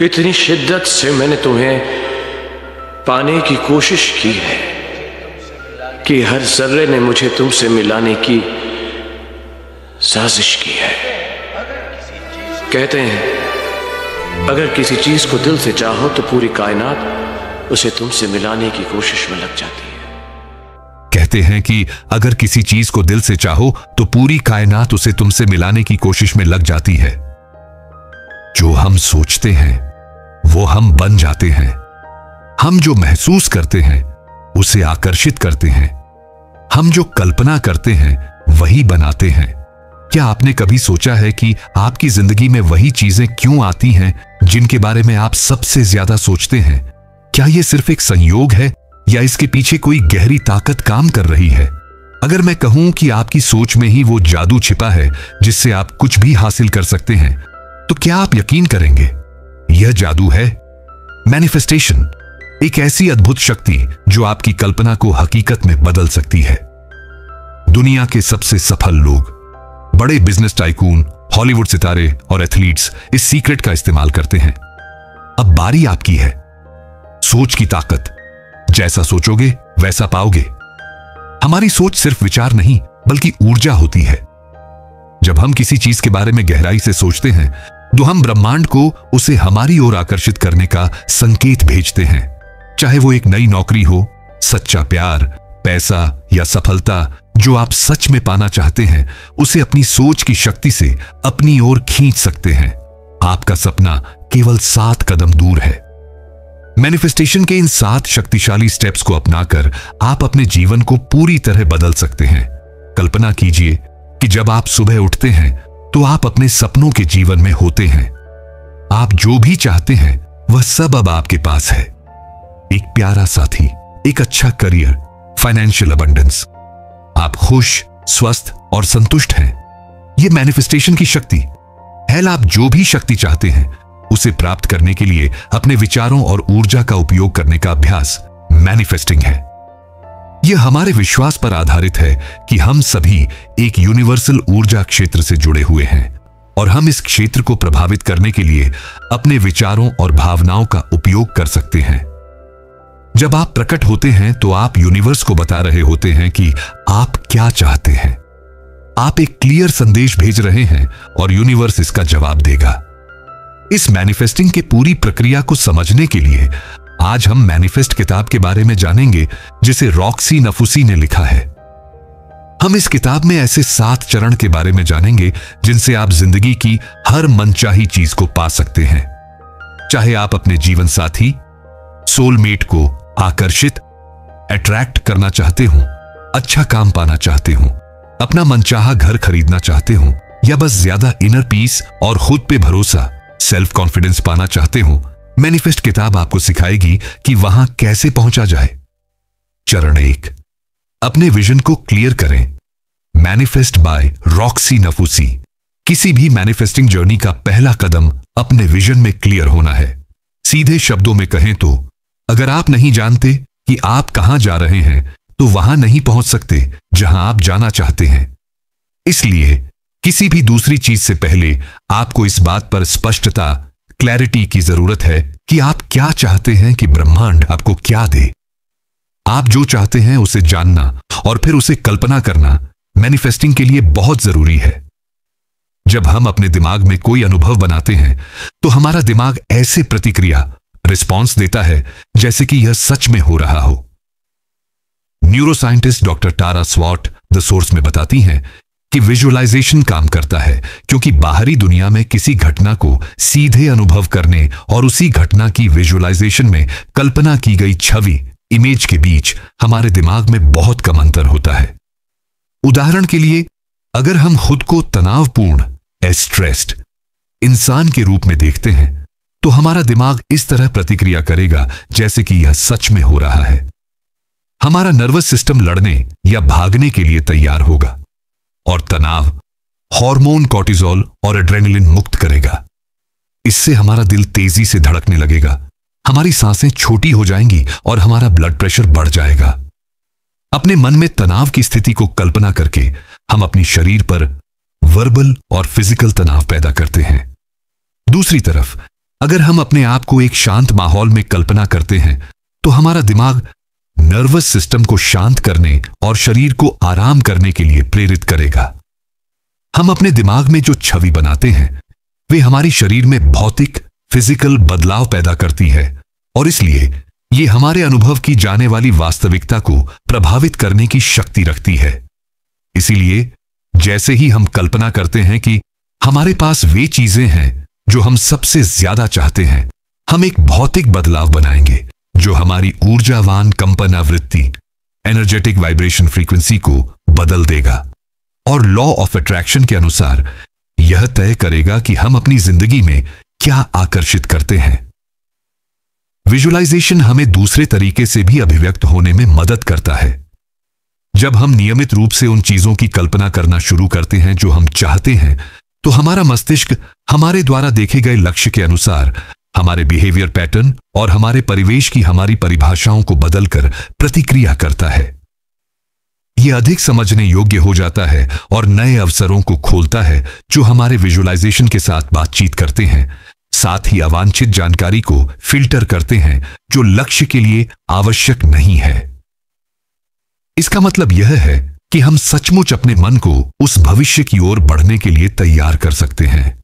इतनी शिद्दत से मैंने तुम्हें पाने की कोशिश की है कि हर जर्रे ने मुझे तुमसे मिलाने की साजिश की है। कहते हैं अगर किसी चीज को दिल से चाहो तो पूरी कायनात उसे तुमसे मिलाने की कोशिश में लग जाती है। कहते हैं कि अगर किसी चीज को दिल से चाहो तो पूरी कायनात उसे तुमसे मिलाने की कोशिश में लग जाती है। जो हम सोचते हैं वो हम बन जाते हैं। हम जो महसूस करते हैं उसे आकर्षित करते हैं। हम जो कल्पना करते हैं वही बनाते हैं। क्या आपने कभी सोचा है कि आपकी जिंदगी में वही चीजें क्यों आती हैं जिनके बारे में आप सबसे ज्यादा सोचते हैं? क्या यह सिर्फ एक संयोग है या इसके पीछे कोई गहरी ताकत काम कर रही है? अगर मैं कहूं कि आपकी सोच में ही वो जादू छिपा है जिससे आप कुछ भी हासिल कर सकते हैं, तो क्या आप यकीन करेंगे? यह जादू है मैनिफेस्टेशन, एक ऐसी अद्भुत शक्ति जो आपकी कल्पना को हकीकत में बदल सकती है। दुनिया के सबसे सफल लोग, बड़े बिजनेस टाइकून, हॉलीवुड सितारे और एथलीट्स इस सीक्रेट का इस्तेमाल करते हैं। अब बारी आपकी है। सोच की ताकत, जैसा सोचोगे वैसा पाओगे। हमारी सोच सिर्फ विचार नहीं बल्कि ऊर्जा होती है। जब हम किसी चीज के बारे में गहराई से सोचते हैं तो हम ब्रह्मांड को उसे हमारी ओर आकर्षित करने का संकेत भेजते हैं। चाहे वो एक नई नौकरी हो, सच्चा प्यार, पैसा या सफलता, जो आप सच में पाना चाहते हैं उसे अपनी सोच की शक्ति से अपनी ओर खींच सकते हैं। आपका सपना केवल 7 कदम दूर है। मैनिफेस्टेशन के इन 7 शक्तिशाली स्टेप्स को अपनाकर आप अपने जीवन को पूरी तरह बदल सकते हैं। कल्पना कीजिए कि जब आप सुबह उठते हैं तो आप अपने सपनों के जीवन में होते हैं। आप जो भी चाहते हैं वह सब अब आपके पास है। एक प्यारा साथी, एक अच्छा करियर, फाइनेंशियल अबंडेंस। आप खुश, स्वस्थ और संतुष्ट हैं। यह मैनिफेस्टेशन की शक्ति है। आप जो भी शक्ति चाहते हैं उसे प्राप्त करने के लिए अपने विचारों और ऊर्जा का उपयोग करने का अभ्यास मैनिफेस्टिंग है। यह हमारे विश्वास पर आधारित है कि हम सभी एक यूनिवर्सल ऊर्जा क्षेत्र से जुड़े हुए हैं और हम इस क्षेत्र को प्रभावित करने के लिए अपने विचारों और भावनाओं का उपयोग कर सकते हैं। जब आप प्रकट होते हैं तो आप यूनिवर्स को बता रहे होते हैं कि आप क्या चाहते हैं। आप एक क्लियर संदेश भेज रहे हैं और यूनिवर्स इसका जवाब देगा। इस मैनिफेस्टिंग की पूरी प्रक्रिया को समझने के लिए आज हम मैनिफेस्ट किताब के बारे में जानेंगे जिसे रॉक्सी नफूसी ने लिखा है। हम इस किताब में ऐसे 7 चरण के बारे में जानेंगे जिनसे आप जिंदगी की हर मनचाही चीज को पा सकते हैं। चाहे आप अपने जीवन साथी, सोलमेट को आकर्षित, अट्रैक्ट करना चाहते हो, अच्छा काम पाना चाहते हो, अपना मनचाहा घर खरीदना चाहते हो या बस ज्यादा इनर पीस और खुद पे भरोसा, सेल्फ कॉन्फिडेंस पाना चाहते हो, मैनिफेस्ट किताब आपको सिखाएगी कि वहां कैसे पहुंचा जाए। चरण 1, अपने विजन को क्लियर करें। Manifest by Roxie Nafousi. किसी भी मैनिफेस्टिंग जर्नी का पहला कदम अपने विजन में क्लियर होना है। सीधे शब्दों में कहें तो अगर आप नहीं जानते कि आप कहां जा रहे हैं तो वहां नहीं पहुंच सकते जहां आप जाना चाहते हैं। इसलिए किसी भी दूसरी चीज से पहले आपको इस बात पर स्पष्टता, क्लैरिटी की जरूरत है कि आप क्या चाहते हैं कि ब्रह्मांड आपको क्या दे। आप जो चाहते हैं उसे जानना और फिर उसे कल्पना करना मैनिफेस्टिंग के लिए बहुत जरूरी है। जब हम अपने दिमाग में कोई अनुभव बनाते हैं तो हमारा दिमाग ऐसे प्रतिक्रिया, रिस्पॉन्स देता है जैसे कि यह सच में हो रहा हो। Neuroscientist doctor Tara स्वॉट the source में बताती हैं कि विजुअलाइजेशन काम करता है क्योंकि बाहरी दुनिया में किसी घटना को सीधे अनुभव करने और उसी घटना की विजुअलाइजेशन में कल्पना की गई छवि, इमेज के बीच हमारे दिमाग में बहुत कम अंतर होता है। उदाहरण के लिए, अगर हम खुद को तनावपूर्ण, स्ट्रेस्ड इंसान के रूप में देखते हैं तो हमारा दिमाग इस तरह प्रतिक्रिया करेगा जैसे कि यह सच में हो रहा है। हमारा नर्वस सिस्टम लड़ने या भागने के लिए तैयार होगा और तनाव हार्मोन कॉर्टिसोल और एड्रेनलिन मुक्त करेगा। इससे हमारा दिल तेजी से धड़कने लगेगा, हमारी सांसें छोटी हो जाएंगी और हमारा ब्लड प्रेशर बढ़ जाएगा। अपने मन में तनाव की स्थिति को कल्पना करके हम अपनी शरीर पर वर्बल और फिजिकल तनाव पैदा करते हैं। दूसरी तरफ अगर हम अपने आप को एक शांत माहौल में कल्पना करते हैं तो हमारा दिमाग नर्वस सिस्टम को शांत करने और शरीर को आराम करने के लिए प्रेरित करेगा। हम अपने दिमाग में जो छवि बनाते हैं वे हमारी शरीर में भौतिक फिजिकल बदलाव पैदा करती है और इसलिए ये हमारे अनुभव की जाने वाली वास्तविकता को प्रभावित करने की शक्ति रखती है। इसीलिए जैसे ही हम कल्पना करते हैं कि हमारे पास वे चीजें हैं जो हम सबसे ज्यादा चाहते हैं, हम एक भौतिक बदलाव बनाएंगे जो हमारी ऊर्जावान कंपन आवृत्ति एनर्जेटिक वाइब्रेशन फ्रीक्वेंसी को बदल देगा और लॉ ऑफ अट्रैक्शन के अनुसार यह तय करेगा कि हम अपनी जिंदगी में क्या आकर्षित करते हैं। विजुअलाइजेशन हमें दूसरे तरीके से भी अभिव्यक्त होने में मदद करता है। जब हम नियमित रूप से उन चीजों की कल्पना करना शुरू करते हैं जो हम चाहते हैं, तो हमारा मस्तिष्क हमारे द्वारा देखे गए लक्ष्य के अनुसार हमारे बिहेवियर पैटर्न और हमारे परिवेश की हमारी परिभाषाओं को बदलकर प्रतिक्रिया करता है। यह अधिक समझने योग्य हो जाता है और नए अवसरों को खोलता है जो हमारे विजुअलाइजेशन के साथ बातचीत करते हैं, साथ ही अवांछित जानकारी को फिल्टर करते हैं जो लक्ष्य के लिए आवश्यक नहीं है। इसका मतलब यह है कि हम सचमुच अपने मन को उस भविष्य की ओर बढ़ने के लिए तैयार कर सकते हैं।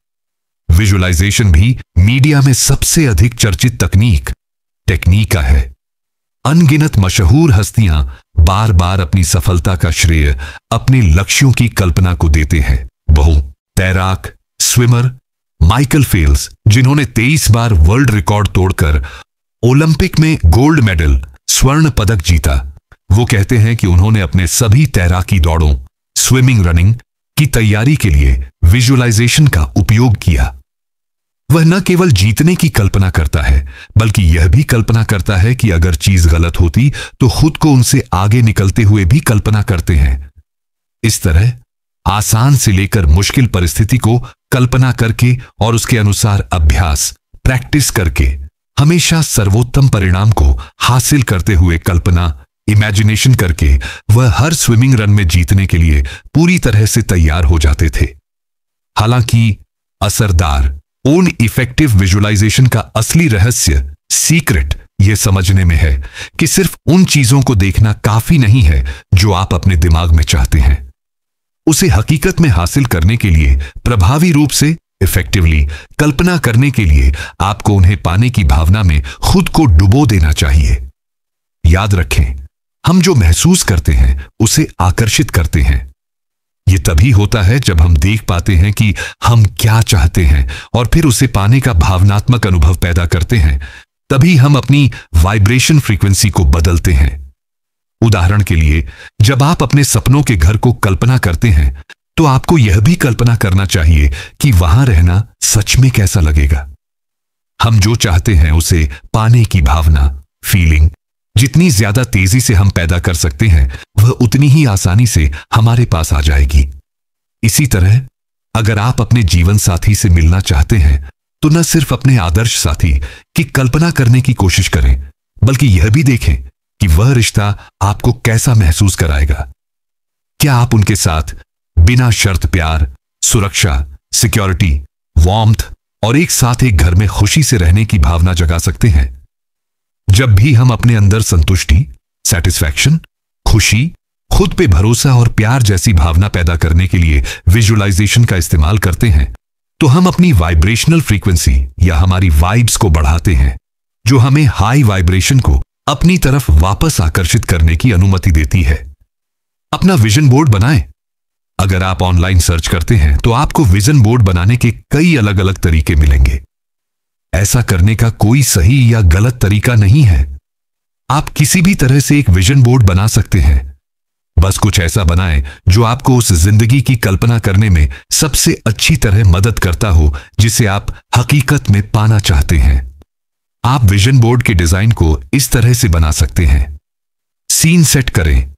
विजुअलाइजेशन भी मीडिया में सबसे अधिक चर्चित टेक्निक है। अनगिनत मशहूर हस्तियां बार बार अपनी सफलता का श्रेय अपने लक्ष्यों की कल्पना को देते हैं। तैराक, स्विमर माइकल फेल्प्स, जिन्होंने 23 बार वर्ल्ड रिकॉर्ड तोड़कर ओलंपिक में गोल्ड मेडल स्वर्ण पदक जीता, वो कहते हैं कि उन्होंने अपने सभी तैराकी दौड़ों स्विमिंग रनिंग की तैयारी के लिए विजुअलाइजेशन का उपयोग किया। वह न केवल जीतने की कल्पना करता है बल्कि यह भी कल्पना करता है कि अगर चीज गलत होती तो खुद को उनसे आगे निकलते हुए भी कल्पना करते हैं। इस तरह आसान से लेकर मुश्किल परिस्थिति को कल्पना करके और उसके अनुसार अभ्यास प्रैक्टिस करके हमेशा सर्वोत्तम परिणाम को हासिल करते हुए कल्पना इमेजिनेशन करके वह हर स्विमिंग रन में जीतने के लिए पूरी तरह से तैयार हो जाते थे। हालांकि असरदार ओन इफेक्टिव विजुअलाइजेशन का असली रहस्य सीक्रेट यह समझने में है कि सिर्फ उन चीजों को देखना काफी नहीं है जो आप अपने दिमाग में चाहते हैं। उसे हकीकत में हासिल करने के लिए प्रभावी रूप से इफेक्टिवली कल्पना करने के लिए आपको उन्हें पाने की भावना में खुद को डुबो देना चाहिए। याद रखें, हम जो महसूस करते हैं उसे आकर्षित करते हैं। यह तभी होता है जब हम देख पाते हैं कि हम क्या चाहते हैं और फिर उसे पाने का भावनात्मक अनुभव पैदा करते हैं, तभी हम अपनी वाइब्रेशन फ्रीक्वेंसी को बदलते हैं। उदाहरण के लिए, जब आप अपने सपनों के घर को कल्पना करते हैं तो आपको यह भी कल्पना करना चाहिए कि वहां रहना सच में कैसा लगेगा। हम जो चाहते हैं उसे पाने की भावना फीलिंग जितनी ज्यादा तेजी से हम पैदा कर सकते हैं वह उतनी ही आसानी से हमारे पास आ जाएगी। इसी तरह अगर आप अपने जीवन साथी से मिलना चाहते हैं तो न सिर्फ अपने आदर्श साथी की कल्पना करने की कोशिश करें बल्कि यह भी देखें कि वह रिश्ता आपको कैसा महसूस कराएगा। क्या आप उनके साथ बिना शर्त प्यार, सुरक्षा, सिक्योरिटी, वार्मथ और एक साथ एक घर में खुशी से रहने की भावना जगा सकते हैं? जब भी हम अपने अंदर संतुष्टि, सैटिस्फैक्शन, खुशी, खुद पे भरोसा और प्यार जैसी भावना पैदा करने के लिए विजुअलाइजेशन का इस्तेमाल करते हैं तो हम अपनी वाइब्रेशनल फ्रीक्वेंसी या हमारी वाइब्स को बढ़ाते हैं, जो हमें हाई वाइब्रेशन को अपनी तरफ वापस आकर्षित करने की अनुमति देती है। अपना विजन बोर्ड बनाएं। अगर आप ऑनलाइन सर्च करते हैं तो आपको विजन बोर्ड बनाने के कई अलग अलग तरीके मिलेंगे। ऐसा करने का कोई सही या गलत तरीका नहीं है। आप किसी भी तरह से एक विजन बोर्ड बना सकते हैं। बस कुछ ऐसा बनाएं जो आपको उस जिंदगी की कल्पना करने में सबसे अच्छी तरह मदद करता हो जिसे आप हकीकत में पाना चाहते हैं। आप विजन बोर्ड के डिजाइन को इस तरह से बना सकते हैं। सीन सेट करें,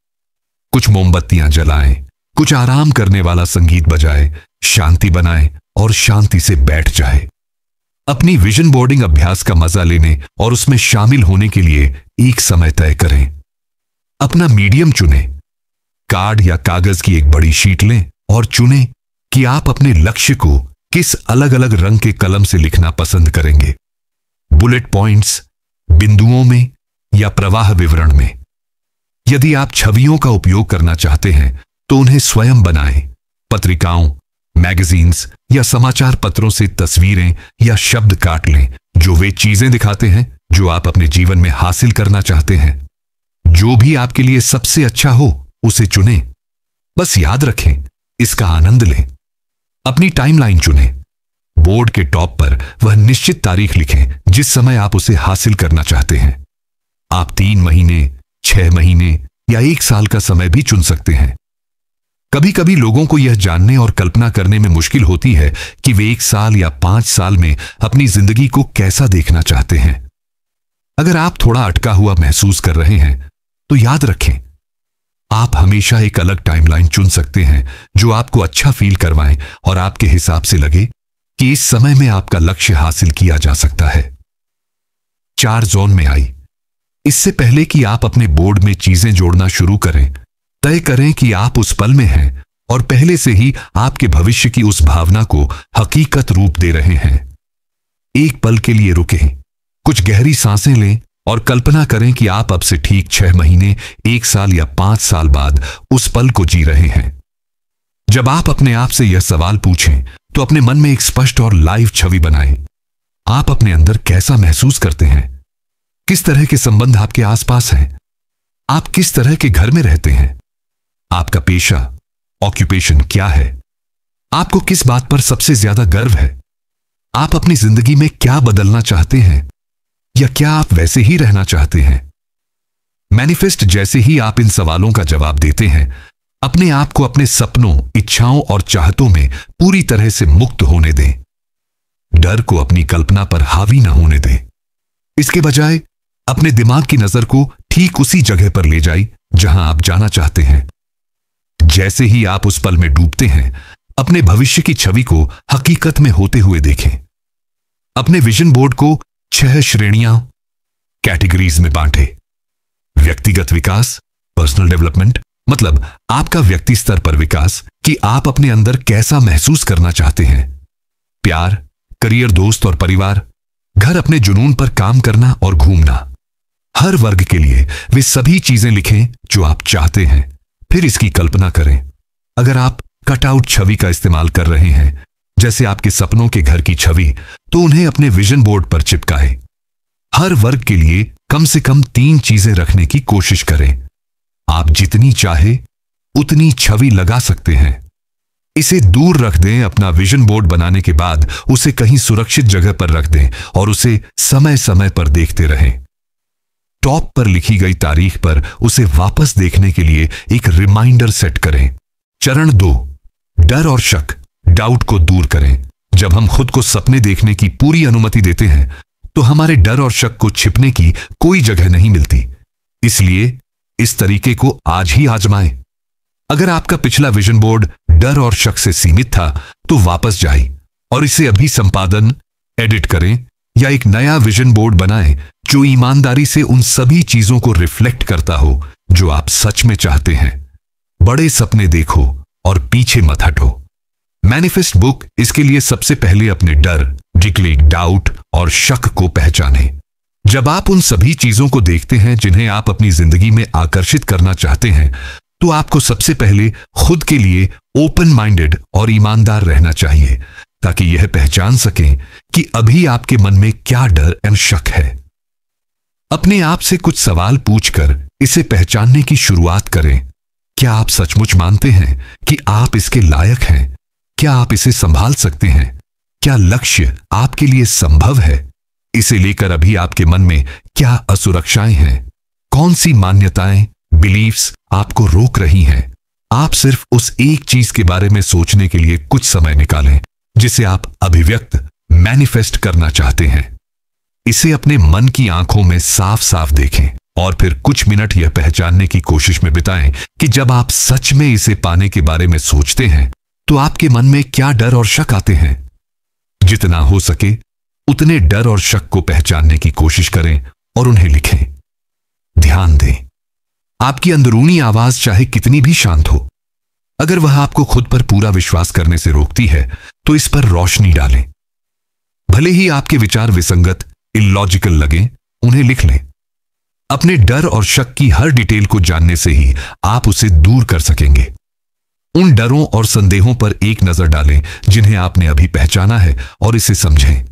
कुछ मोमबत्तियां जलाएं, कुछ आराम करने वाला संगीत बजाएं, शांति बनाएं और शांति से बैठ जाएं। अपनी विजन बोर्डिंग अभ्यास का मजा लेने और उसमें शामिल होने के लिए एक समय तय करें। अपना मीडियम चुनें। कार्ड या कागज की एक बड़ी शीट लें और चुनें कि आप अपने लक्ष्य को किस अलग अलग रंग के कलम से लिखना पसंद करेंगे। बुलेट पॉइंट्स, बिंदुओं में या प्रवाह विवरण में। यदि आप छवियों का उपयोग करना चाहते हैं तो उन्हें स्वयं बनाएं। पत्रिकाओं, मैगजीन्स या समाचार पत्रों से तस्वीरें या शब्द काट लें जो वे चीजें दिखाते हैं जो आप अपने जीवन में हासिल करना चाहते हैं। जो भी आपके लिए सबसे अच्छा हो उसे चुनें। बस याद रखें, इसका आनंद लें। अपनी टाइमलाइन चुनें। बोर्ड के टॉप पर वह निश्चित तारीख लिखें जिस समय आप उसे हासिल करना चाहते हैं। आप 3 महीने, 6 महीने या 1 साल का समय भी चुन सकते हैं। कभी कभी लोगों को यह जानने और कल्पना करने में मुश्किल होती है कि वे 1 साल या 5 साल में अपनी जिंदगी को कैसा देखना चाहते हैं। अगर आप थोड़ा अटका हुआ महसूस कर रहे हैं तो याद रखें, आप हमेशा एक अलग टाइमलाइन चुन सकते हैं जो आपको अच्छा फील करवाएं और आपके हिसाब से लगे कि इस समय में आपका लक्ष्य हासिल किया जा सकता है। 4 जोन में आई। इससे पहले कि आप अपने बोर्ड में चीजें जोड़ना शुरू करें, तय करें कि आप उस पल में हैं और पहले से ही आपके भविष्य की उस भावना को हकीकत रूप दे रहे हैं। एक पल के लिए रुकें, कुछ गहरी सांसें लें और कल्पना करें कि आप अब से ठीक 6 महीने, 1 साल या 5 साल बाद उस पल को जी रहे हैं। जब आप अपने आप से यह सवाल पूछें तो अपने मन में एक स्पष्ट और लाइव छवि बनाएं। आप अपने अंदर कैसा महसूस करते हैं? किस तरह के संबंध आपके आसपास हैं? आप किस तरह के घर में रहते हैं? आपका पेशा, ऑक्यूपेशन क्या है? आपको किस बात पर सबसे ज्यादा गर्व है? आप अपनी जिंदगी में क्या बदलना चाहते हैं या क्या आप वैसे ही रहना चाहते हैं? मैनिफेस्ट जैसे ही आप इन सवालों का जवाब देते हैं, अपने आप को अपने सपनों, इच्छाओं और चाहतों में पूरी तरह से मुक्त होने दें। डर को अपनी कल्पना पर हावी न होने दें। इसके बजाय अपने दिमाग की नजर को ठीक उसी जगह पर ले जाइए जहां आप जाना चाहते हैं। जैसे ही आप उस पल में डूबते हैं, अपने भविष्य की छवि को हकीकत में होते हुए देखें। अपने विजन बोर्ड को 6 श्रेणियां, कैटेगरीज में बांटें। व्यक्तिगत विकास, पर्सनल डेवलपमेंट, मतलब आपका व्यक्ति स्तर पर विकास कि आप अपने अंदर कैसा महसूस करना चाहते हैं। प्यार, करियर, दोस्त और परिवार, घर, अपने जुनून पर काम करना और घूमना। हर वर्ग के लिए वे सभी चीजें लिखें जो आप चाहते हैं। फिर इसकी कल्पना करें। अगर आप कटआउट छवि का इस्तेमाल कर रहे हैं, जैसे आपके सपनों के घर की छवि, तो उन्हें अपने विजन बोर्ड पर चिपकाएं। हर वर्ग के लिए कम से कम 3 चीजें रखने की कोशिश करें। आप जितनी चाहे उतनी छवि लगा सकते हैं। इसे दूर रख दें। अपना विजन बोर्ड बनाने के बाद उसे कहीं सुरक्षित जगह पर रख दें और उसे समय समय पर देखते रहें। टॉप पर लिखी गई तारीख पर उसे वापस देखने के लिए एक रिमाइंडर सेट करें। चरण 2, डर और शक, डाउट को दूर करें। जब हम खुद को सपने देखने की पूरी अनुमति देते हैं तो हमारे डर और शक को छिपने की कोई जगह नहीं मिलती। इसलिए इस तरीके को आज ही आजमाएं। अगर आपका पिछला विजन बोर्ड डर और शक से सीमित था तो वापस जाइए और इसे अभी संपादन, एडिट करें या एक नया विजन बोर्ड बनाएं जो ईमानदारी से उन सभी चीजों को रिफ्लेक्ट करता हो जो आप सच में चाहते हैं। बड़े सपने देखो और पीछे मत हटो। मैनिफेस्ट बुक इसके लिए सबसे पहले अपने डर, डिक्लेट, डाउट और शक को पहचानें। जब आप उन सभी चीजों को देखते हैं जिन्हें आप अपनी जिंदगी में आकर्षित करना चाहते हैं, तो आपको सबसे पहले खुद के लिए ओपन माइंडेड और ईमानदार रहना चाहिए ताकि यह पहचान सकें कि अभी आपके मन में क्या डर एंड शक है। अपने आप से कुछ सवाल पूछकर इसे पहचानने की शुरुआत करें। क्या आप सचमुच मानते हैं कि आप इसके लायक हैं? क्या आप इसे संभाल सकते हैं? क्या लक्ष्य आपके लिए संभव है? इसे लेकर अभी आपके मन में क्या असुरक्षाएं हैं? कौन सी मान्यताएं, बिलीफ्स आपको रोक रही हैं? आप सिर्फ उस एक चीज के बारे में सोचने के लिए कुछ समय निकालें जिसे आप अभिव्यक्त, मैनिफेस्ट करना चाहते हैं। इसे अपने मन की आंखों में साफ साफ देखें और फिर कुछ मिनट यह पहचानने की कोशिश में बिताएं कि जब आप सच में इसे पाने के बारे में सोचते हैं तो आपके मन में क्या डर और शक आते हैं। जितना हो सके उतने डर और शक को पहचानने की कोशिश करें और उन्हें लिखें। ध्यान दें, आपकी अंदरूनी आवाज चाहे कितनी भी शांत हो, अगर वह आपको खुद पर पूरा विश्वास करने से रोकती है तो इस पर रोशनी डालें। भले ही आपके विचार विसंगत, इलॉजिकल लगें, उन्हें लिख लें। अपने डर और शक की हर डिटेल को जानने से ही आप उसे दूर कर सकेंगे। उन डरों और संदेहों पर एक नजर डालें जिन्हें आपने अभी पहचाना है और इसे समझें।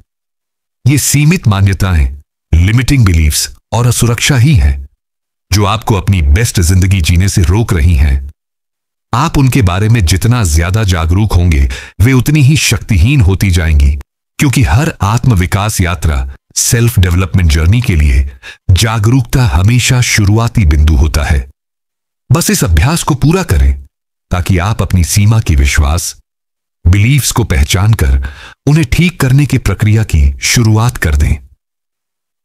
ये सीमित मान्यताएं, लिमिटिंग बिलीफ्स और असुरक्षा ही हैं जो आपको अपनी बेस्ट जिंदगी जीने से रोक रही हैं। आप उनके बारे में जितना ज्यादा जागरूक होंगे, वे उतनी ही शक्तिहीन होती जाएंगी, क्योंकि हर आत्म विकास यात्रा, सेल्फ डेवलपमेंट जर्नी के लिए जागरूकता हमेशा शुरुआती बिंदु होता है। बस इस अभ्यास को पूरा करें ताकि आप अपनी सीमा की विश्वास, बिलीफ्स को पहचान कर उन्हें ठीक करने की प्रक्रिया की शुरुआत कर दें।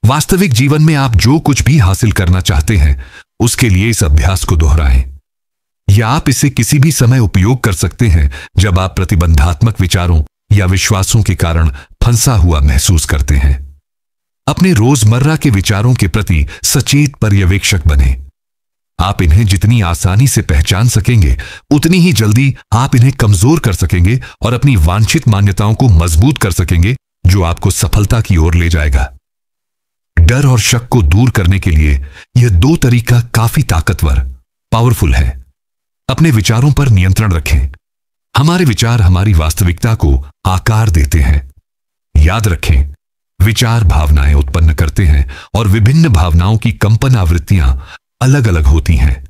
वास्तविक जीवन में आप जो कुछ भी हासिल करना चाहते हैं, उसके लिए इस अभ्यास को दोहराएं। या आप इसे किसी भी समय उपयोग कर सकते हैं जब आप प्रतिबंधात्मक विचारों या विश्वासों के कारण फंसा हुआ महसूस करते हैं। अपने रोजमर्रा के विचारों के प्रति सचेत पर्यवेक्षक बने। आप इन्हें जितनी आसानी से पहचान सकेंगे, उतनी ही जल्दी आप इन्हें कमजोर कर सकेंगे और अपनी वांछित मान्यताओं को मजबूत कर सकेंगे, जो आपको सफलता की ओर ले जाएगा। डर और शक को दूर करने के लिए यह 2 तरीका काफी ताकतवर, पावरफुल है। अपने विचारों पर नियंत्रण रखें। हमारे विचार हमारी वास्तविकता को आकार देते हैं। याद रखें, विचार भावनाएं उत्पन्न करते हैं और विभिन्न भावनाओं की कंपन आवृत्तियां अलग अलग होती हैं।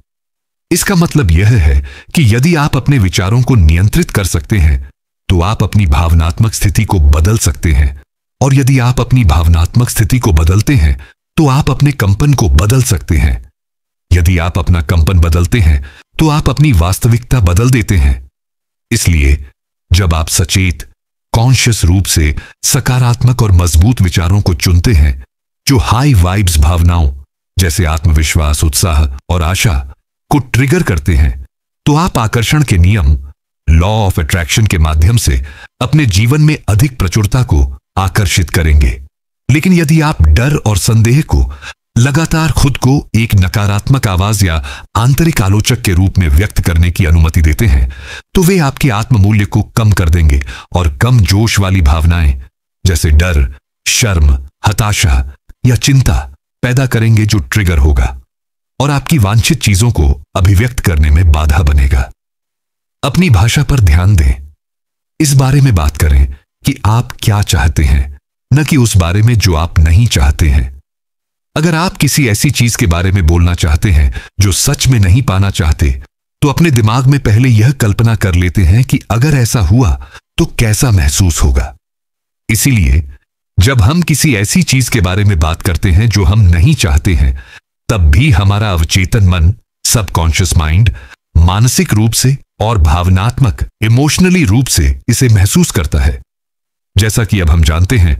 इसका मतलब यह है कि यदि आप अपने विचारों को नियंत्रित कर सकते हैं, तो आप अपनी भावनात्मक स्थिति को बदल सकते हैं, और यदि आप अपनी भावनात्मक स्थिति को बदलते हैं, तो आप अपने कंपन को बदल सकते हैं। यदि आप अपना कंपन बदलते हैं, तो आप अपनी वास्तविकता बदल देते हैं। इसलिए जब आप सचेत, कॉन्शियस रूप से सकारात्मक और मजबूत विचारों को चुनते हैं, जो हाई वाइब्स भावनाओं जैसे आत्मविश्वास, उत्साह और आशा को ट्रिगर करते हैं, तो आप आकर्षण के नियम, लॉ ऑफ अट्रैक्शन के माध्यम से अपने जीवन में अधिक प्रचुरता को आकर्षित करेंगे। लेकिन यदि आप डर और संदेह को लगातार खुद को एक नकारात्मक आवाज या आंतरिक आलोचक के रूप में व्यक्त करने की अनुमति देते हैं, तो वे आपके आत्ममूल्य को कम कर देंगे और कम जोश वाली भावनाएं जैसे डर, शर्म, हताशा या चिंता पैदा करेंगे, जो ट्रिगर होगा और आपकी वांछित चीजों को अभिव्यक्त करने में बाधा बनेगा। अपनी भाषा पर ध्यान दें। इस बारे में बात करें कि आप क्या चाहते हैं, न कि उस बारे में जो आप नहीं चाहते हैं। अगर आप किसी ऐसी चीज के बारे में बोलना चाहते हैं जो सच में नहीं पाना चाहते, तो अपने दिमाग में पहले यह कल्पना कर लेते हैं कि अगर ऐसा हुआ तो कैसा महसूस होगा। इसीलिए जब हम किसी ऐसी चीज के बारे में बात करते हैं जो हम नहीं चाहते हैं, तब भी हमारा अवचेतन मन, सबकॉन्शियस माइंड, मानसिक रूप से और भावनात्मक, इमोशनली रूप से इसे महसूस करता है। जैसा कि अब हम जानते हैं,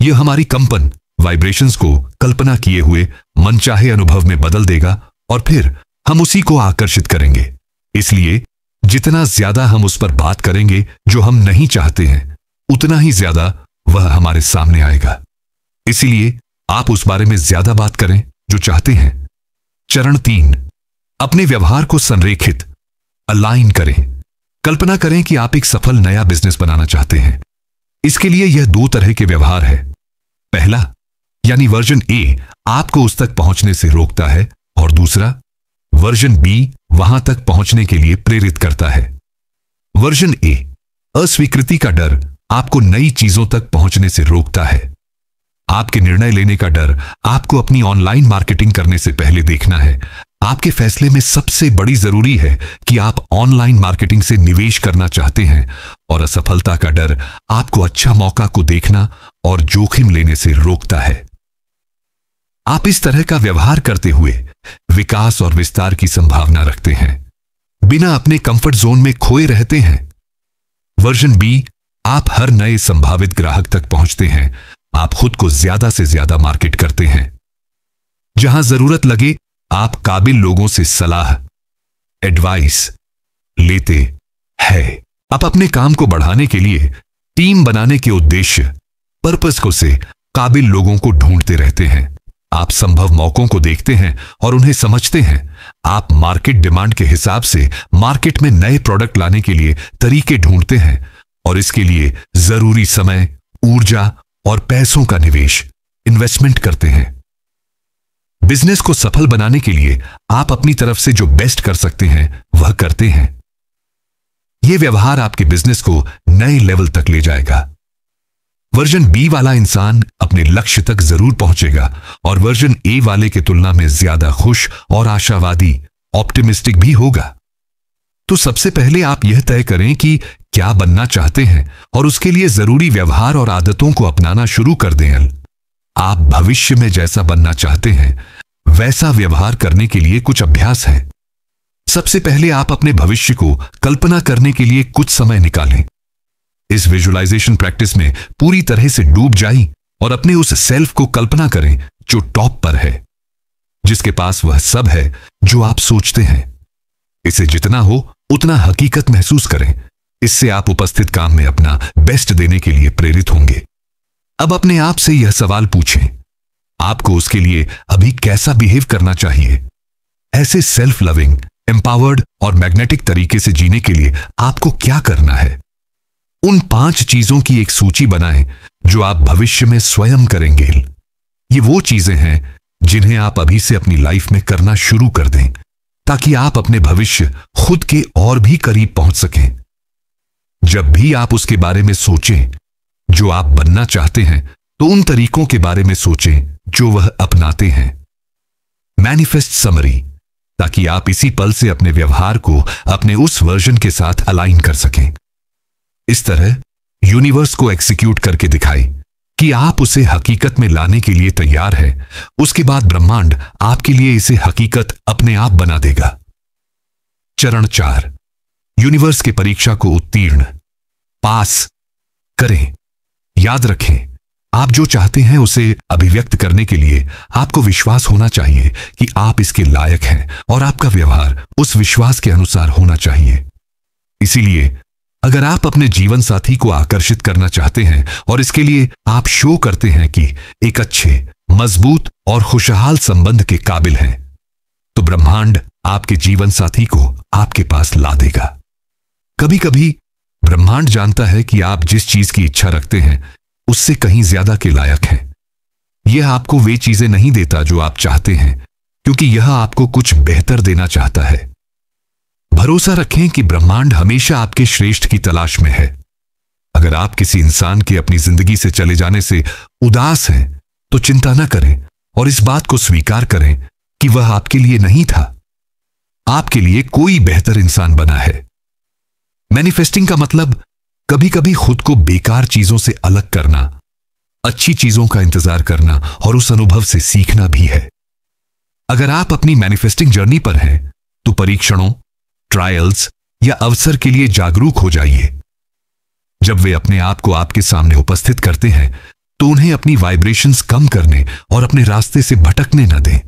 यह हमारी कंपन, वाइब्रेशंस को कल्पना किए हुए मनचाहे अनुभव में बदल देगा और फिर हम उसी को आकर्षित करेंगे। इसलिए जितना ज्यादा हम उस पर बात करेंगे जो हम नहीं चाहते हैं, उतना ही ज्यादा वह हमारे सामने आएगा। इसीलिए आप उस बारे में ज्यादा बात करें जो चाहते हैं। चरण 3, अपने व्यवहार को संरेखित, अलाइन करें। कल्पना करें कि आप एक सफल नया बिजनेस बनाना चाहते हैं। इसके लिए यह 2 तरह के व्यवहार है। पहला यानी वर्जन ए आपको उस तक पहुंचने से रोकता है, और दूसरा वर्जन बी वहां तक पहुंचने के लिए प्रेरित करता है। वर्जन ए, अस्वीकृति का डर, आपको नई चीजों तक पहुंचने से रोकता है। आपके निर्णय लेने का डर आपको अपनी ऑनलाइन मार्केटिंग करने से पहले देखना है। आपके फैसले में सबसे बड़ी जरूरी है कि आप ऑनलाइन मार्केटिंग से निवेश करना चाहते हैं, और असफलता का डर आपको अच्छा मौका को देखना और जोखिम लेने से रोकता है। आप इस तरह का व्यवहार करते हुए विकास और विस्तार की संभावना रखते हैं, बिना अपने कंफर्ट जोन में खोए रहते हैं। वर्जन बी, आप हर नए संभावित ग्राहक तक पहुंचते हैं। आप खुद को ज्यादा से ज्यादा मार्केट करते हैं। जहां जरूरत लगे आप काबिल लोगों से सलाह, एडवाइस लेते हैं। आप अपने काम को बढ़ाने के लिए, टीम बनाने के उद्देश्य, पर्पस को से काबिल लोगों को ढूंढते रहते हैं। आप संभव मौकों को देखते हैं और उन्हें समझते हैं। आप मार्केट डिमांड के हिसाब से मार्केट में नए प्रोडक्ट लाने के लिए तरीके ढूंढते हैं, और इसके लिए जरूरी समय, ऊर्जा और पैसों का निवेश इन्वेस्टमेंट करते हैं। बिजनेस को सफल बनाने के लिए आप अपनी तरफ से जो बेस्ट कर सकते हैं वह करते हैं। यह व्यवहार आपके बिजनेस को नए लेवल तक ले जाएगा। वर्जन बी वाला इंसान अपने लक्ष्य तक जरूर पहुंचेगा और वर्जन ए वाले की तुलना में ज्यादा खुश और आशावादी, ऑप्टिमिस्टिक भी होगा। तो सबसे पहले आप यह तय करें कि क्या बनना चाहते हैं और उसके लिए जरूरी व्यवहार और आदतों को अपनाना शुरू कर दें। आप भविष्य में जैसा बनना चाहते हैं वैसा व्यवहार करने के लिए कुछ अभ्यास है। सबसे पहले आप अपने भविष्य को कल्पना करने के लिए कुछ समय निकालें। इस विजुअलाइजेशन प्रैक्टिस में पूरी तरह से डूब जाइए और अपने उस सेल्फ को कल्पना करें जो टॉप पर है, जिसके पास वह सब है जो आप सोचते हैं। इसे जितना हो उतना हकीकत महसूस करें। इससे आप उपस्थित काम में अपना बेस्ट देने के लिए प्रेरित होंगे। अब अपने आप से यह सवाल पूछें, आपको उसके लिए अभी कैसा बिहेव करना चाहिए। ऐसे सेल्फ लविंग, एम्पावर्ड और मैग्नेटिक तरीके से जीने के लिए आपको क्या करना है। उन 5 चीजों की एक सूची बनाएं जो आप भविष्य में स्वयं करेंगे। ये वो चीजें हैं जिन्हें आप अभी से अपनी लाइफ में करना शुरू कर दें ताकि आप अपने भविष्य खुद के और भी करीब पहुंच सकें। जब भी आप उसके बारे में सोचें जो आप बनना चाहते हैं तो उन तरीकों के बारे में सोचें जो वह अपनाते हैं। मैनिफेस्ट समरी, ताकि आप इसी पल से अपने व्यवहार को अपने उस वर्जन के साथ अलाइन कर सकें। इस तरह यूनिवर्स को एग्जीक्यूट करके दिखाएं कि आप उसे हकीकत में लाने के लिए तैयार है। उसके बाद ब्रह्मांड आपके लिए इसे हकीकत अपने आप बना देगा। चरण 4, यूनिवर्स के परीक्षा को उत्तीर्ण, पास करें। याद रखें, आप जो चाहते हैं उसे अभिव्यक्त करने के लिए आपको विश्वास होना चाहिए कि आप इसके लायक हैं और आपका व्यवहार उस विश्वास के अनुसार होना चाहिए। इसीलिए अगर आप अपने जीवन साथी को आकर्षित करना चाहते हैं और इसके लिए आप शो करते हैं कि एक अच्छे, मजबूत और खुशहाल संबंध के काबिल हैं, तो ब्रह्मांड आपके जीवन साथी को आपके पास ला देगा। कभी कभी ब्रह्मांड जानता है कि आप जिस चीज की इच्छा रखते हैं उससे कहीं ज्यादा के लायक हैं। यह आपको वे चीजें नहीं देता जो आप चाहते हैं, क्योंकि यह आपको कुछ बेहतर देना चाहता है। भरोसा रखें कि ब्रह्मांड हमेशा आपके श्रेष्ठ की तलाश में है। अगर आप किसी इंसान के अपनी जिंदगी से चले जाने से उदास हैं तो चिंता न करें और इस बात को स्वीकार करें कि वह आपके लिए नहीं था। आपके लिए कोई बेहतर इंसान बना है। मैनिफेस्टिंग का मतलब कभी कभी खुद को बेकार चीजों से अलग करना, अच्छी चीजों का इंतजार करना और उस अनुभव से सीखना भी है। अगर आप अपनी मैनिफेस्टिंग जर्नी पर हैं तो परीक्षणों, ट्रायल्स या अवसर के लिए जागरूक हो जाइए। जब वे अपने आप को आपके सामने उपस्थित करते हैं तो उन्हें अपनी वाइब्रेशंस कम करने और अपने रास्ते से भटकने न दें।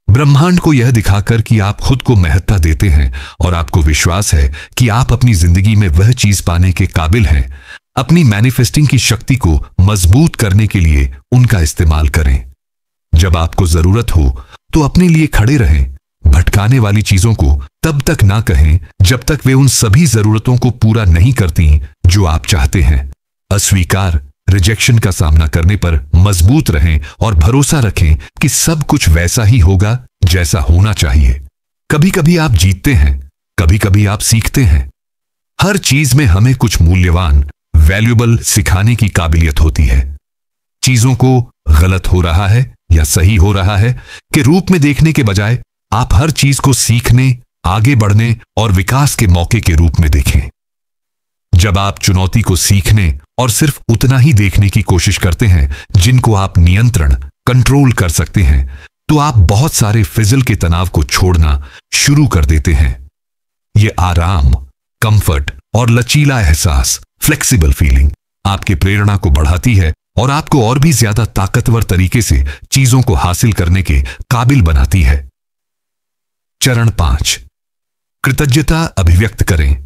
ब्रह्मांड को यह दिखाकर कि आप खुद को महत्ता देते हैं और आपको विश्वास है कि आप अपनी जिंदगी में वह चीज पाने के काबिल हैं, अपनी मैनिफेस्टिंग की शक्ति को मजबूत करने के लिए उनका इस्तेमाल करें। जब आपको जरूरत हो तो अपने लिए खड़े रहें। भटकाने वाली चीजों को तब तक ना कहें जब तक वे उन सभी जरूरतों को पूरा नहीं करती जो आप चाहते हैं। अस्वीकार, रिजेक्शन का सामना करने पर मजबूत रहें और भरोसा रखें कि सब कुछ वैसा ही होगा जैसा होना चाहिए। कभी कभी आप जीतते हैं, कभी कभी आप सीखते हैं। हर चीज में हमें कुछ मूल्यवान, वैल्यूएबल सिखाने की काबिलियत होती है। चीजों को गलत हो रहा है या सही हो रहा है के रूप में देखने के बजाय आप हर चीज को सीखने, आगे बढ़ने और विकास के मौके के रूप में देखें। जब आप चुनौती को सीखने और सिर्फ उतना ही देखने की कोशिश करते हैं जिनको आप नियंत्रण, कंट्रोल कर सकते हैं, तो आप बहुत सारे फिजल के तनाव को छोड़ना शुरू कर देते हैं। यह आराम, कंफर्ट और लचीला एहसास, फ्लेक्सिबल फीलिंग आपके प्रेरणा को बढ़ाती है और आपको और भी ज्यादा ताकतवर तरीके से चीजों को हासिल करने के काबिल बनाती है। चरण 5, कृतज्ञता अभिव्यक्त करें।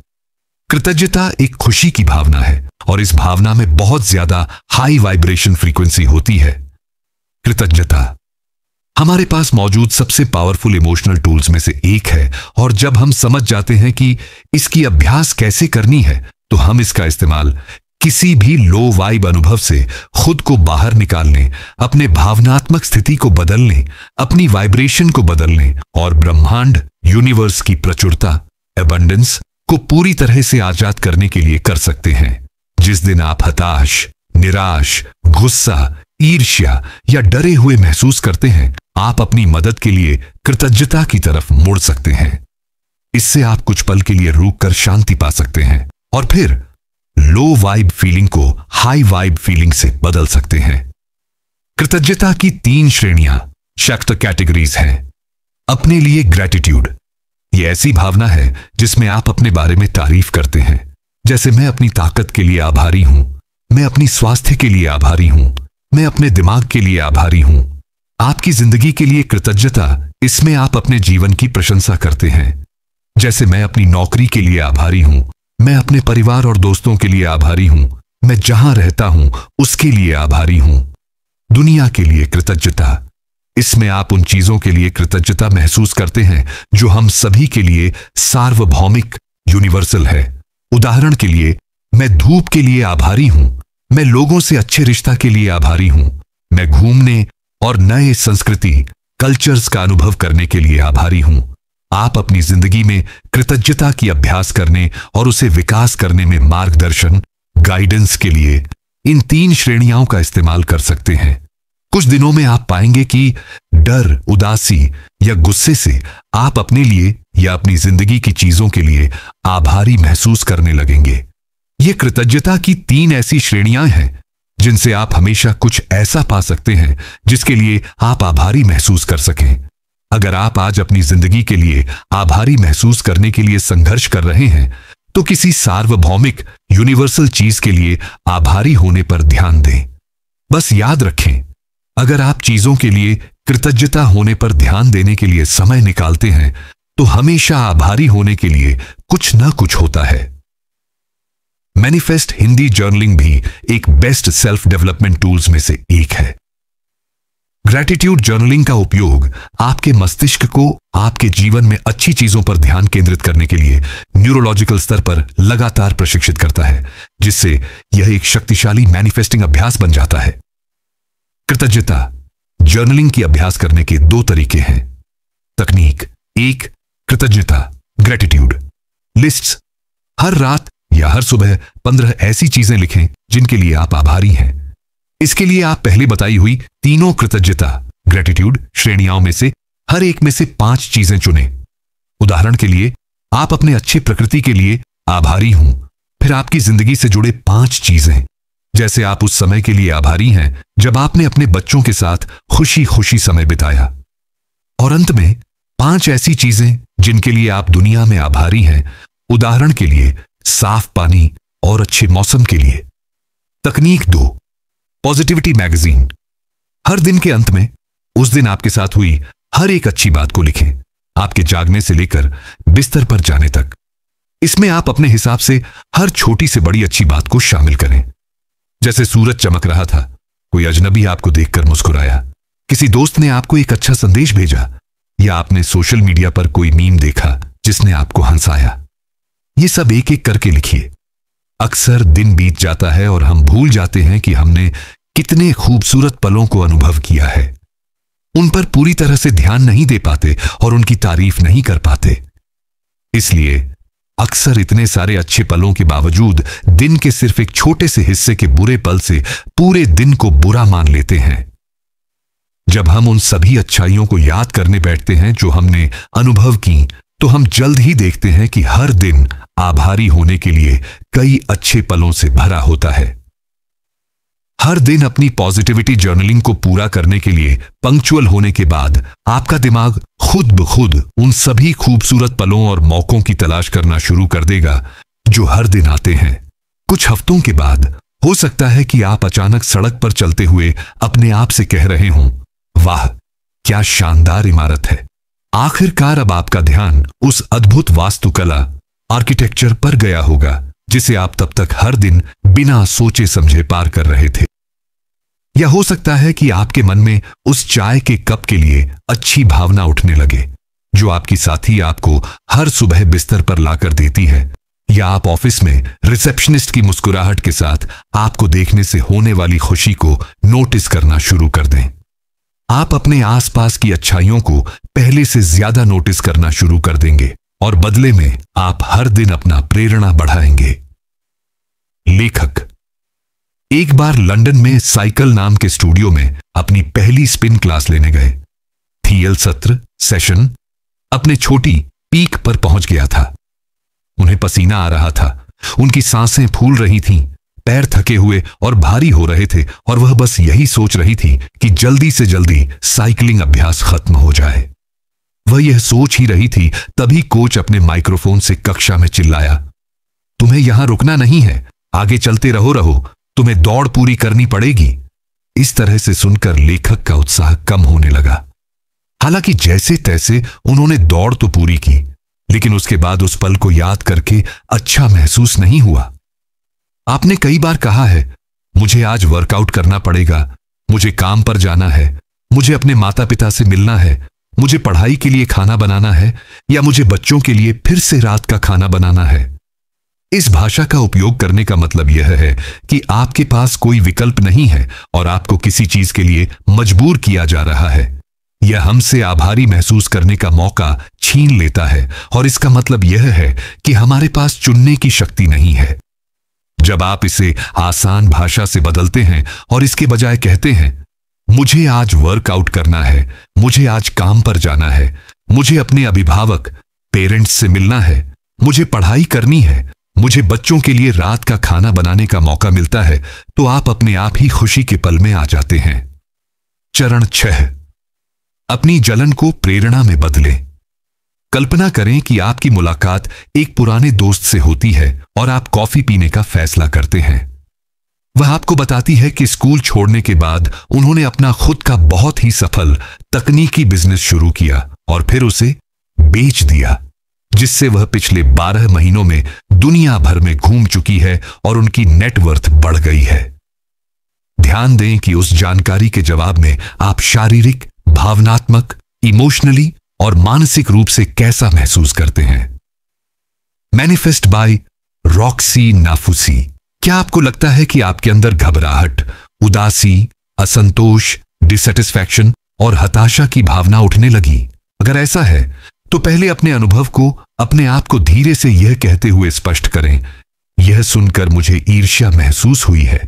कृतज्ञता एक खुशी की भावना है और इस भावना में बहुत ज्यादा हाई वाइब्रेशन फ्रीक्वेंसी होती है। कृतज्ञता हमारे पास मौजूद सबसे पावरफुल इमोशनल टूल्स में से एक है और जब हम समझ जाते हैं कि इसकी अभ्यास कैसे करनी है तो हम इसका इस्तेमाल किसी भी लो वाइब अनुभव से खुद को बाहर निकालने, अपने भावनात्मक स्थिति को बदलने, अपनी वाइब्रेशन को बदलने और ब्रह्मांड यूनिवर्स की प्रचुरता एबंडेंस को पूरी तरह से आजाद करने के लिए कर सकते हैं। जिस दिन आप हताश, निराश, गुस्सा, ईर्ष्या या डरे हुए महसूस करते हैं, आप अपनी मदद के लिए कृतज्ञता की तरफ मुड़ सकते हैं। इससे आप कुछ पल के लिए रुक कर शांति पा सकते हैं और फिर लो वाइब फीलिंग को हाई वाइब फीलिंग से बदल सकते हैं। कृतज्ञता की 3 श्रेणियां शक्त कैटेगरीज हैं। अपने लिए ग्रेटिट्यूड, यह ऐसी भावना है जिसमें आप अपने बारे में तारीफ करते हैं, जैसे मैं अपनी ताकत के लिए आभारी हूं, मैं अपनी स्वास्थ्य के लिए आभारी हूं, मैं अपने दिमाग के लिए आभारी हूं। आपकी जिंदगी के लिए कृतज्ञता, इसमें आप अपने जीवन की प्रशंसा करते हैं, जैसे मैं अपनी नौकरी के लिए आभारी हूं, मैं अपने परिवार और दोस्तों के लिए आभारी हूं, मैं जहां रहता हूं उसके लिए आभारी हूं। दुनिया के लिए कृतज्ञता, इसमें आप उन चीजों के लिए कृतज्ञता महसूस करते हैं जो हम सभी के लिए सार्वभौमिक यूनिवर्सल है। उदाहरण के लिए, मैं धूप के लिए आभारी हूं, मैं लोगों से अच्छे रिश्ता के लिए आभारी हूं, मैं घूमने और नए संस्कृति कल्चर्स का अनुभव करने के लिए आभारी हूं। आप अपनी जिंदगी में कृतज्ञता की अभ्यास करने और उसे विकास करने में मार्गदर्शन, गाइडेंस के लिए इन 3 श्रेणियों का इस्तेमाल कर सकते हैं। कुछ दिनों में आप पाएंगे कि डर, उदासी या गुस्से से आप अपने लिए या अपनी जिंदगी की चीजों के लिए आभारी महसूस करने लगेंगे। ये कृतज्ञता की 3 ऐसी श्रेणियां हैं जिनसे आप हमेशा कुछ ऐसा पा सकते हैं जिसके लिए आप आभारी महसूस कर सकें। अगर आप आज अपनी जिंदगी के लिए आभारी महसूस करने के लिए संघर्ष कर रहे हैं, तो किसी सार्वभौमिक यूनिवर्सल चीज के लिए आभारी होने पर ध्यान दें। बस याद रखें, अगर आप चीजों के लिए कृतज्ञता होने पर ध्यान देने के लिए समय निकालते हैं, तो हमेशा आभारी होने के लिए कुछ न कुछ होता है। मैनिफेस्ट हिंदी जर्नलिंग भी एक बेस्ट सेल्फ डेवलपमेंट टूल्स में से एक है। ग्रैटिट्यूड जर्नलिंग का उपयोग आपके मस्तिष्क को आपके जीवन में अच्छी चीजों पर ध्यान केंद्रित करने के लिए न्यूरोलॉजिकल स्तर पर लगातार प्रशिक्षित करता है, जिससे यह एक शक्तिशाली मैनिफेस्टिंग अभ्यास बन जाता है। कृतज्ञता जर्नलिंग की अभ्यास करने के 2 तरीके हैं। तकनीक 1, कृतज्ञता ग्रैटिट्यूड लिस्ट्स। हर रात या हर सुबह 15 ऐसी चीजें लिखें जिनके लिए आप आभारी हैं। इसके लिए आप पहले बताई हुई तीनों कृतज्ञता ग्रैटिट्यूड श्रेणियों में से हर एक में से 5 चीजें चुनें। उदाहरण के लिए, आप अपने अच्छे प्रकृति के लिए आभारी हूं, फिर आपकी जिंदगी से जुड़े 5 चीजें, जैसे आप उस समय के लिए आभारी हैं जब आपने अपने बच्चों के साथ खुशी खुशी समय बिताया। और अंत में 5 ऐसी चीजें जिनके लिए आप दुनिया में आभारी हैं। उदाहरण के लिए, साफ पानी और अच्छे मौसम के लिए। तकनीक 2, पॉजिटिविटी मैगजीन। हर दिन के अंत में उस दिन आपके साथ हुई हर एक अच्छी बात को लिखें, आपके जागने से लेकर बिस्तर पर जाने तक। इसमें आप अपने हिसाब से हर छोटी से बड़ी अच्छी बात को शामिल करें, जैसे सूरज चमक रहा था, कोई अजनबी आपको देखकर मुस्कुराया, किसी दोस्त ने आपको एक अच्छा संदेश भेजा, या आपने सोशल मीडिया पर कोई मीम देखा जिसने आपको हंसाया। ये सब एक एक करके लिखिए। अक्सर दिन बीत जाता है और हम भूल जाते हैं कि हमने कितने खूबसूरत पलों को अनुभव किया है। उन पर पूरी तरह से ध्यान नहीं दे पाते और उनकी तारीफ नहीं कर पाते। इसलिए अक्सर इतने सारे अच्छे पलों के बावजूद दिन के सिर्फ एक छोटे से हिस्से के बुरे पल से पूरे दिन को बुरा मान लेते हैं। जब हम उन सभी अच्छाइयों को याद करने बैठते हैं जो हमने अनुभव की, तो हम जल्द ही देखते हैं कि हर दिन आभारी होने के लिए कई अच्छे पलों से भरा होता है। हर दिन अपनी पॉजिटिविटी जर्नलिंग को पूरा करने के लिए पंक्चुअल होने के बाद आपका दिमाग खुद ब खुद उन सभी खूबसूरत पलों और मौकों की तलाश करना शुरू कर देगा जो हर दिन आते हैं। कुछ हफ्तों के बाद हो सकता है कि आप अचानक सड़क पर चलते हुए अपने आप से कह रहे हों, वाह क्या शानदार इमारत है। आखिरकार अब आपका ध्यान उस अद्भुत वास्तुकला आर्किटेक्चर पर गया होगा जिसे आप तब तक हर दिन बिना सोचे समझे पार कर रहे थे। या हो सकता है कि आपके मन में उस चाय के कप के लिए अच्छी भावना उठने लगे जो आपकी साथी आपको हर सुबह बिस्तर पर लाकर देती है, या आप ऑफिस में रिसेप्शनिस्ट की मुस्कुराहट के साथ आपको देखने से होने वाली खुशी को नोटिस करना शुरू कर दें। आप अपने आसपास की अच्छाइयों को पहले से ज्यादा नोटिस करना शुरू कर देंगे और बदले में आप हर दिन अपना प्रेरणा बढ़ाएंगे। लेखक एक बार लंदन में साइकिल नाम के स्टूडियो में अपनी पहली स्पिन क्लास लेने गए। थियल सत्र सेशन अपने छोटी पीक पर पहुंच गया था। उन्हें पसीना आ रहा था, उनकी सांसें फूल रही थीं, पैर थके हुए और भारी हो रहे थे और वह बस यही सोच रही थी कि जल्दी से जल्दी साइकिलिंग अभ्यास खत्म हो जाए। वह यह सोच ही रही थी, तभी कोच अपने माइक्रोफोन से कक्षा में चिल्लाया, तुम्हें यहां रुकना नहीं है, आगे चलते रहो, तुम्हें दौड़ पूरी करनी पड़ेगी। इस तरह से सुनकर लेखक का उत्साह कम होने लगा। हालांकि जैसे तैसे उन्होंने दौड़ तो पूरी की, लेकिन उसके बाद उस पल को याद करके अच्छा महसूस नहीं हुआ। आपने कई बार कहा है, मुझे आज वर्कआउट करना पड़ेगा, मुझे काम पर जाना है, मुझे अपने माता पिता से मिलना है, मुझे पढ़ाई के लिए खाना बनाना है, या मुझे बच्चों के लिए फिर से रात का खाना बनाना है। इस भाषा का उपयोग करने का मतलब यह है कि आपके पास कोई विकल्प नहीं है और आपको किसी चीज के लिए मजबूर किया जा रहा है। यह हमसे आभारी महसूस करने का मौका छीन लेता है और इसका मतलब यह है कि हमारे पास चुनने की शक्ति नहीं है। जब आप इसे आसान भाषा से बदलते हैं और इसके बजाय कहते हैं, मुझे आज वर्कआउट करना है, मुझे आज काम पर जाना है, मुझे अपने अभिभावक पेरेंट्स से मिलना है, मुझे पढ़ाई करनी है, मुझे बच्चों के लिए रात का खाना बनाने का मौका मिलता है, तो आप अपने आप ही खुशी के पल में आ जाते हैं। चरण 6, अपनी जलन को प्रेरणा में बदलें। कल्पना करें कि आपकी मुलाकात एक पुराने दोस्त से होती है और आप कॉफी पीने का फैसला करते हैं। वह आपको बताती है कि स्कूल छोड़ने के बाद उन्होंने अपना खुद का बहुत ही सफल तकनीकी बिजनेस शुरू किया और फिर उसे बेच दिया, जिससे वह पिछले 12 महीनों में दुनिया भर में घूम चुकी है और उनकी नेटवर्थ बढ़ गई है। ध्यान दें कि उस जानकारी के जवाब में आप शारीरिक, भावनात्मक, इमोशनली और मानसिक रूप से कैसा महसूस करते हैं। Manifest by Roxie Nafousi. क्या आपको लगता है कि आपके अंदर घबराहट, उदासी, असंतोष, डिसैटिस्फैक्शन और हताशा की भावना उठने लगी? अगर ऐसा है तो पहले अपने अनुभव को अपने आप को धीरे से यह कहते हुए स्पष्ट करें, यह सुनकर मुझे ईर्ष्या महसूस हुई है।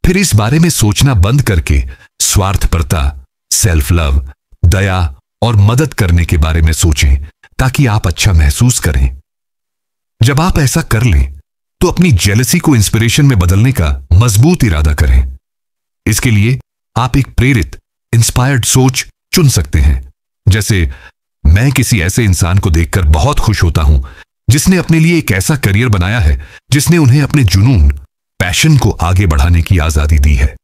फिर इस बारे में सोचना बंद करके स्वार्थपरता, सेल्फ लव, दया और मदद करने के बारे में सोचें ताकि आप अच्छा महसूस करें। जब आप ऐसा कर लें तो अपनी जेलसी को इंस्पिरेशन में बदलने का मजबूत इरादा करें। इसके लिए आप एक प्रेरित, इंस्पायर्ड सोच चुन सकते हैं, जैसे मैं किसी ऐसे इंसान को देखकर बहुत खुश होता हूं जिसने अपने लिए एक ऐसा करियर बनाया है जिसने उन्हें अपने जुनून, पैशन को आगे बढ़ाने की आजादी दी है।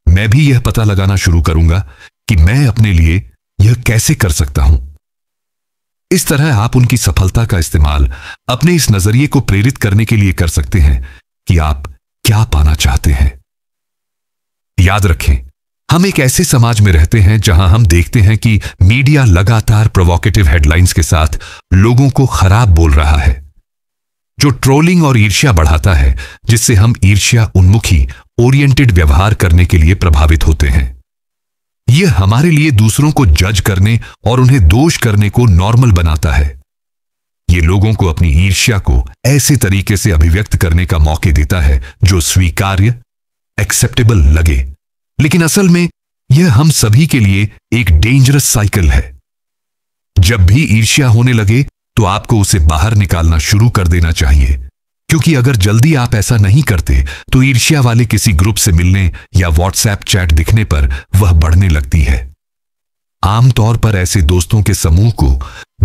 मैं भी यह पता लगाना शुरू करूंगा कि मैं अपने लिए यह कैसे कर सकता हूं। इस तरह आप उनकी सफलता का इस्तेमाल अपने इस नजरिए को प्रेरित करने के लिए कर सकते हैं कि आप क्या पाना चाहते हैं। याद रखें, हम एक ऐसे समाज में रहते हैं जहां हम देखते हैं कि मीडिया लगातार प्रोवोकेटिव हेडलाइंस के साथ लोगों को खराब बोल रहा है, जो ट्रोलिंग और ईर्ष्या बढ़ाता है, जिससे हम ईर्ष्या उन्मुखी ओरिएंटेड व्यवहार करने के लिए प्रभावित होते हैं। यह हमारे लिए दूसरों को जज करने और उन्हें दोष करने को नॉर्मल बनाता है। यह लोगों को अपनी ईर्ष्या को ऐसे तरीके से अभिव्यक्त करने का मौका देता है जो स्वीकार्य, एक्सेप्टेबल लगे, लेकिन असल में यह हम सभी के लिए एक डेंजरस साइकिल है। जब भी ईर्ष्या होने लगे तो आपको उसे बाहर निकालना शुरू कर देना चाहिए, क्योंकि अगर जल्दी आप ऐसा नहीं करते तो ईर्ष्या वाले किसी ग्रुप से मिलने या व्हाट्सएप चैट दिखने पर वह बढ़ने लगती है। आमतौर पर ऐसे दोस्तों के समूह को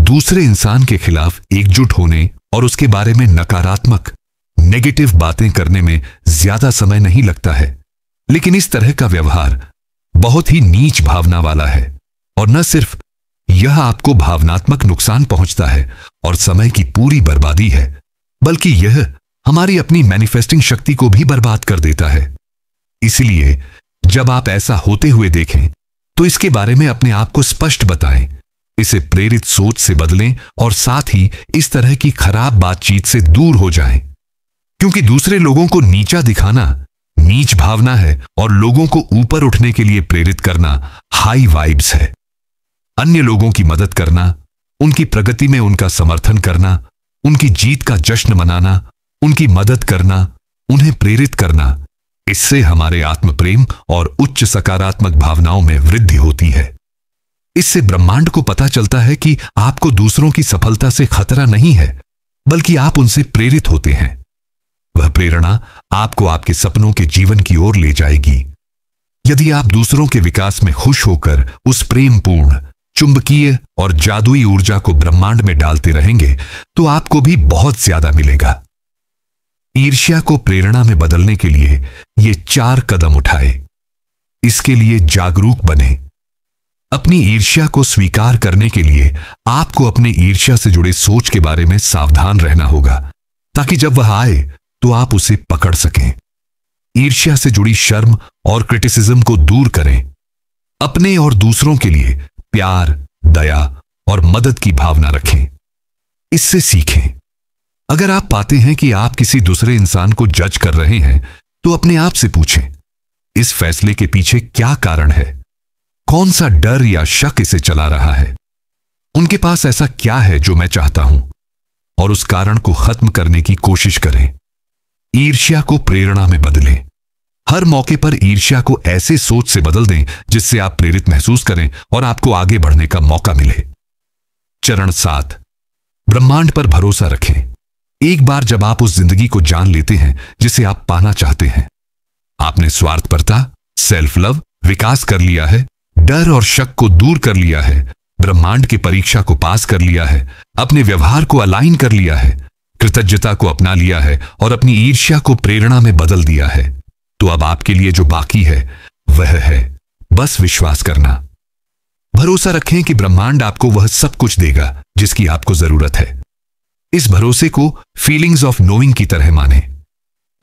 दूसरे इंसान के खिलाफ एकजुट होने और उसके बारे में नकारात्मक, नेगेटिव बातें करने में ज्यादा समय नहीं लगता है, लेकिन इस तरह का व्यवहार बहुत ही नीच भावना वाला है और न सिर्फ यह आपको भावनात्मक नुकसान पहुंचता है और समय की पूरी बर्बादी है, बल्कि यह हमारी अपनी मैनिफेस्टिंग शक्ति को भी बर्बाद कर देता है। इसलिए जब आप ऐसा होते हुए देखें तो इसके बारे में अपने आप को स्पष्ट बताएं, इसे प्रेरित सोच से बदलें और साथ ही इस तरह की खराब बातचीत से दूर हो जाएं, क्योंकि दूसरे लोगों को नीचा दिखाना नीच भावना है और लोगों को ऊपर उठने के लिए प्रेरित करना हाई वाइब्स है। अन्य लोगों की मदद करना, उनकी प्रगति में उनका समर्थन करना, उनकी जीत का जश्न मनाना, उनकी मदद करना, उन्हें प्रेरित करना, इससे हमारे आत्म प्रेम और उच्च सकारात्मक भावनाओं में वृद्धि होती है। इससे ब्रह्मांड को पता चलता है कि आपको दूसरों की सफलता से खतरा नहीं है, बल्कि आप उनसे प्रेरित होते हैं। वह प्रेरणा आपको आपके सपनों के जीवन की ओर ले जाएगी। यदि आप दूसरों के विकास में खुश होकर उस प्रेमपूर्ण, चुंबकीय और जादुई ऊर्जा को ब्रह्मांड में डालते रहेंगे तो आपको भी बहुत ज्यादा मिलेगा। ईर्ष्या को प्रेरणा में बदलने के लिए ये 4 कदम उठाए। इसके लिए जागरूक बने। अपनी ईर्ष्या को स्वीकार करने के लिए आपको अपने ईर्ष्या से जुड़े सोच के बारे में सावधान रहना होगा, ताकि जब वह आए तो आप उसे पकड़ सकें। ईर्ष्या से जुड़ी शर्म और क्रिटिसिज्म को दूर करें। अपने और दूसरों के लिए प्यार, दया और मदद की भावना रखें। इससे सीखें। अगर आप पाते हैं कि आप किसी दूसरे इंसान को जज कर रहे हैं, तो अपने आप से पूछें, इस फैसले के पीछे क्या कारण है? कौन सा डर या शक इसे चला रहा है? उनके पास ऐसा क्या है जो मैं चाहता हूं? और उस कारण को खत्म करने की कोशिश करें। ईर्ष्या को प्रेरणा में बदलें। हर मौके पर ईर्ष्या को ऐसे सोच से बदल दें जिससे आप प्रेरित महसूस करें और आपको आगे बढ़ने का मौका मिले। चरण 7, ब्रह्मांड पर भरोसा रखें। एक बार जब आप उस जिंदगी को जान लेते हैं जिसे आप पाना चाहते हैं, आपने स्वार्थपरता, सेल्फ लव विकास कर लिया है, डर और शक को दूर कर लिया है, ब्रह्मांड की परीक्षा को पास कर लिया है, अपने व्यवहार को अलाइन कर लिया है, कृतज्ञता को अपना लिया है और अपनी ईर्ष्या को प्रेरणा में बदल दिया है, तो अब आपके लिए जो बाकी है वह है बस विश्वास करना। भरोसा रखें कि ब्रह्मांड आपको वह सब कुछ देगा जिसकी आपको जरूरत है। इस भरोसे को फीलिंग्स ऑफ नोइंग की तरह माने।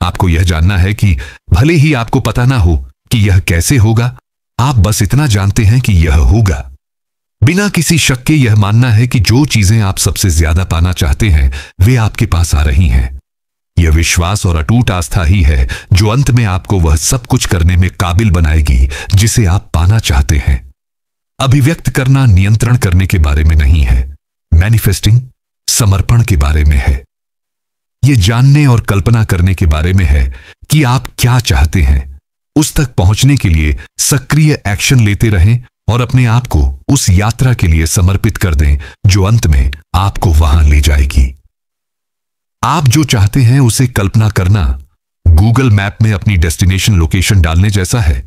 आपको यह जानना है कि भले ही आपको पता ना हो कि यह कैसे होगा, आप बस इतना जानते हैं कि यह होगा। बिना किसी शक के यह मानना है कि जो चीजें आप सबसे ज्यादा पाना चाहते हैं वे आपके पास आ रही हैं। यह विश्वास और अटूट आस्था ही है जो अंत में आपको वह सब कुछ करने में काबिल बनाएगी जिसे आप पाना चाहते हैं। अभिव्यक्त करना नियंत्रण करने के बारे में नहीं है। मैनिफेस्टिंग समर्पण के बारे में है। यह जानने और कल्पना करने के बारे में है कि आप क्या चाहते हैं। उस तक पहुंचने के लिए सक्रिय एक्शन लेते रहें और अपने आप को उस यात्रा के लिए समर्पित कर दें जो अंत में आपको वहां ले जाएगी। आप जो चाहते हैं उसे कल्पना करना गूगल मैप में अपनी डेस्टिनेशन लोकेशन डालने जैसा है।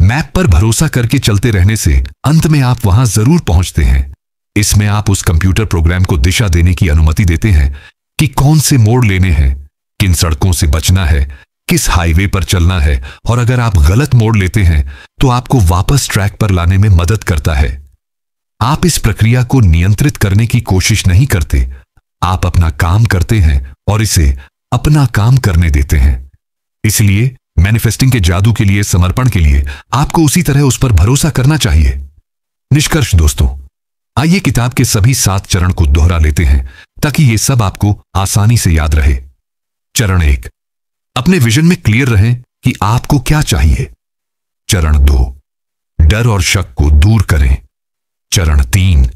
मैप पर भरोसा करके चलते रहने से अंत में आप वहां जरूर पहुंचते हैं। इसमें आप उस कंप्यूटर प्रोग्राम को दिशा देने की अनुमति देते हैं कि कौन से मोड़ लेने हैं, किन सड़कों से बचना है, किस हाईवे पर चलना है, और अगर आप गलत मोड़ लेते हैं तो आपको वापस ट्रैक पर लाने में मदद करता है। आप इस प्रक्रिया को नियंत्रित करने की कोशिश नहीं करते। आप अपना काम करते हैं और इसे अपना काम करने देते हैं। इसलिए मैनिफेस्टिंग के जादू के लिए, समर्पण के लिए आपको उसी तरह उस पर भरोसा करना चाहिए। निष्कर्ष दोस्तों, आइए किताब के सभी 7 चरण को दोहरा लेते हैं ताकि ये सब आपको आसानी से याद रहे। चरण 1, अपने विजन में क्लियर रहें कि आपको क्या चाहिए। चरण 2, डर और शक को दूर करें। चरण 3,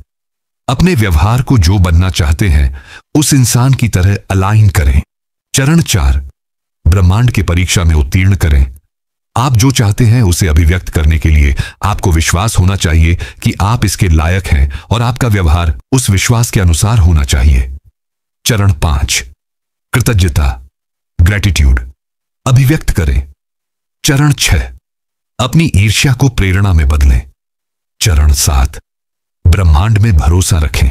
अपने व्यवहार को जो बनना चाहते हैं उस इंसान की तरह अलाइन करें। चरण 4, ब्रह्मांड की परीक्षा में उत्तीर्ण करें। आप जो चाहते हैं उसे अभिव्यक्त करने के लिए आपको विश्वास होना चाहिए कि आप इसके लायक हैं और आपका व्यवहार उस विश्वास के अनुसार होना चाहिए। चरण 5, कृतज्ञता, ग्रेटिट्यूड, अभिव्यक्त करें। चरण 6, अपनी ईर्ष्या को प्रेरणा में बदलें। चरण 7, ब्रह्मांड में भरोसा रखें।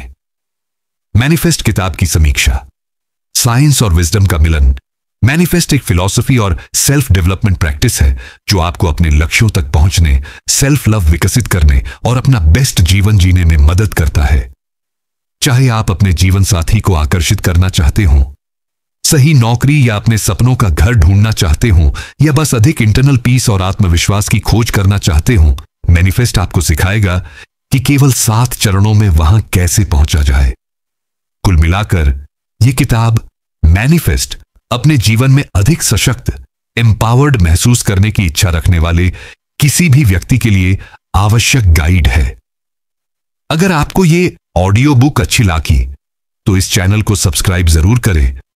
मैनिफेस्ट किताब की समीक्षा। साइंस और विजडम का मिलन। मैनिफेस्ट एक फिलॉसफी और सेल्फ डेवलपमेंट प्रैक्टिस है जो आपको अपने लक्ष्यों तक पहुंचने, सेल्फ लव विकसित करने और अपना बेस्ट जीवन जीने में मदद करता है। चाहे आप अपने जीवन साथी को आकर्षित करना चाहते हो, सही नौकरी या अपने सपनों का घर ढूंढना चाहते हो, या बस अधिक इंटरनल पीस और आत्मविश्वास की खोज करना चाहते हो, मैनिफेस्ट आपको सिखाएगा कि केवल 7 चरणों में वहां कैसे पहुंचा जाए। कुल मिलाकर यह किताब मैनिफेस्ट अपने जीवन में अधिक सशक्त, एम्पावर्ड महसूस करने की इच्छा रखने वाले किसी भी व्यक्ति के लिए आवश्यक गाइड है। अगर आपको यह ऑडियो बुक अच्छी लगी तो इस चैनल को सब्सक्राइब जरूर करें